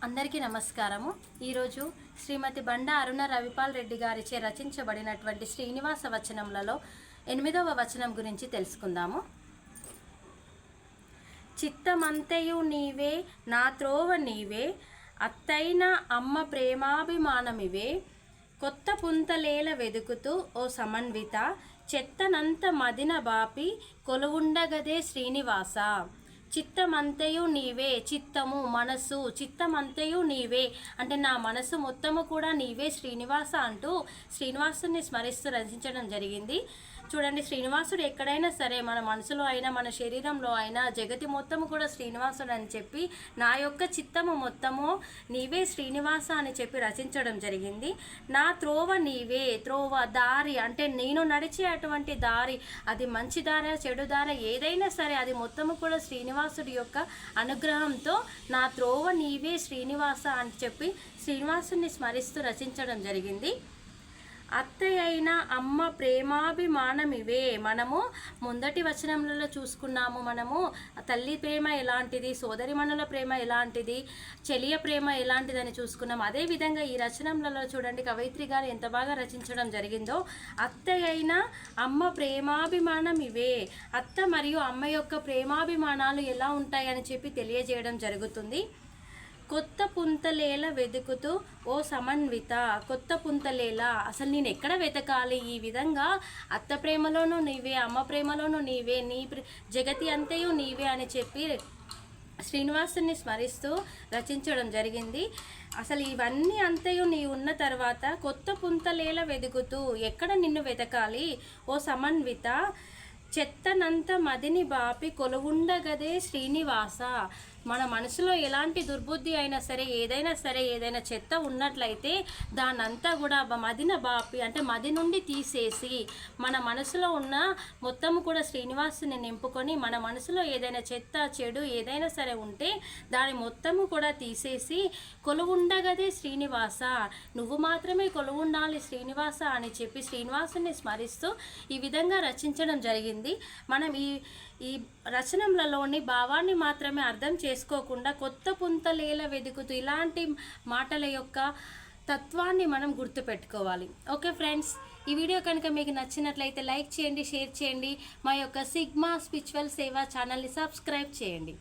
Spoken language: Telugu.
అందరికీ నమస్కారము। ఈరోజు శ్రీమతి బండా అరుణ రవిపాల్ రెడ్డి గారిచే రచించబడినటువంటి శ్రీనివాస వచనములలో 8వ వచనం గురించి తెలుసుకుందాము। చిత్తమంతయు నీవే నా త్రోవ నీవే, అత్తైన అమ్మ ప్రేమాభిమానమివే, కొత్త పుంతలేల వెదుకుతూ ఓ సమన్విత, చెత్తనంత మదిన బాపి కొలువుండగదే శ్రీనివాస। చిత్తమంతయు నీవే, చిత్తము మనసు, చిత్తమంతయు నీవే అంటే నా మనసు మొత్తము కూడా నీవే శ్రీనివాస అంటూ శ్రీనివాసుని స్మరిస్తూ రచించడం జరిగింది। చూడండి, శ్రీనివాసుడు ఎక్కడైనా సరే మన మనసులో అయినా మన శరీరంలో అయినా జగతి మొత్తము కూడా శ్రీనివాసుడు అని చెప్పి నా యొక్క చిత్తము మొత్తము నీవే శ్రీనివాస అని చెప్పి రచించడం జరిగింది। నా త్రోవ నీవే, త్రోవ దారి అంటే నేను నడిచే అటువంటి దారి, అది మంచి దారి చెడు దారి ఏదైనా సరే అది మొత్తము కూడా శ్రీనివాసుడి యొక్క అనుగ్రహంతో నా త్రోవ నీవే శ్రీనివాస అని చెప్పి శ్రీనివాసుని స్మరిస్తూ రచించడం జరిగింది। అత్తయ్య అయిన అమ్మ ప్రేమాభిమానమివే, మనము ముందటి వచనంలో చూసుకున్నాము। మనము తల్లి ప్రేమ ఎలాంటిది, సోదరిమణుల ప్రేమ ఎలాంటిది, చెలియ ప్రేమ ఎలాంటిదని చూసుకున్నాం। అదేవిధంగా ఈ రచనలలో చూడండి కవయిత్రి గారు ఎంత బాగా రచించడం జరిగిందో। అత్తయ్య అయిన అమ్మ ప్రేమాభిమానమివే, అత్త మరియు అమ్మ యొక్క ప్రేమాభిమానాలు ఎలా ఉంటాయని చెప్పి తెలియజేయడం జరుగుతుంది। కొత్త పుంతలేల వెతుకుతూ ఓ సమన్విత, కొత్త పుంతలేల అసలు నేను ఎక్కడ వెతకాలి, ఈ విధంగా అత్త ప్రేమలోనూ నీవే అమ్మ ప్రేమలోనూ నీవే, నీ జగతి అంతయు నీవే అని చెప్పి శ్రీనివాసుని స్మరిస్తూ రచించడం జరిగింది। అసలు ఇవన్నీ అంతయు నీ ఉన్న తర్వాత కొత్త పుంతలేల వెతుకుతూ ఎక్కడ నిన్ను వెతకాలి ఓ సమన్విత, చెత్తనంత మదిని బాపి కొలువుండగదే శ్రీనివాస। మన మనసులో ఎలాంటి దుర్బుద్ధి అయినా సరే ఏదైనా చెత్త ఉన్నట్లయితే దానంతా కూడా మదిన బాపి అంటే మది నుండి తీసేసి మన మనసులో ఉన్న మొత్తము కూడా శ్రీనివాసుని నింపుకొని మన మనసులో ఏదైనా చెత్త చెడు ఏదైనా సరే ఉంటే దాని మొత్తము కూడా తీసేసి కొలువుండగదే శ్రీనివాస, నువ్వు మాత్రమే కొలువుండాలి శ్రీనివాస అని చెప్పి శ్రీనివాసుని స్మరిస్తూ ఈ విధంగా రచించడం జరిగింది। మనం ఈ రచనలలోని భావాన్ని మాత్రమే అర్థం చేసుకోకుండా కొత్త పుంతలేల వెతుకుతూ ఇలాంటి మాటల యొక్క తత్వాన్ని మనం గుర్తుపెట్టుకోవాలి। ఓకే ఫ్రెండ్స్, ఈ వీడియో కనుక మీకు నచ్చినట్లయితే లైక్ చేయండి, షేర్ చేయండి, మా యొక్క సిగ్మా స్పిరిచువల్ సేవా ఛానల్ని సబ్స్క్రైబ్ చేయండి।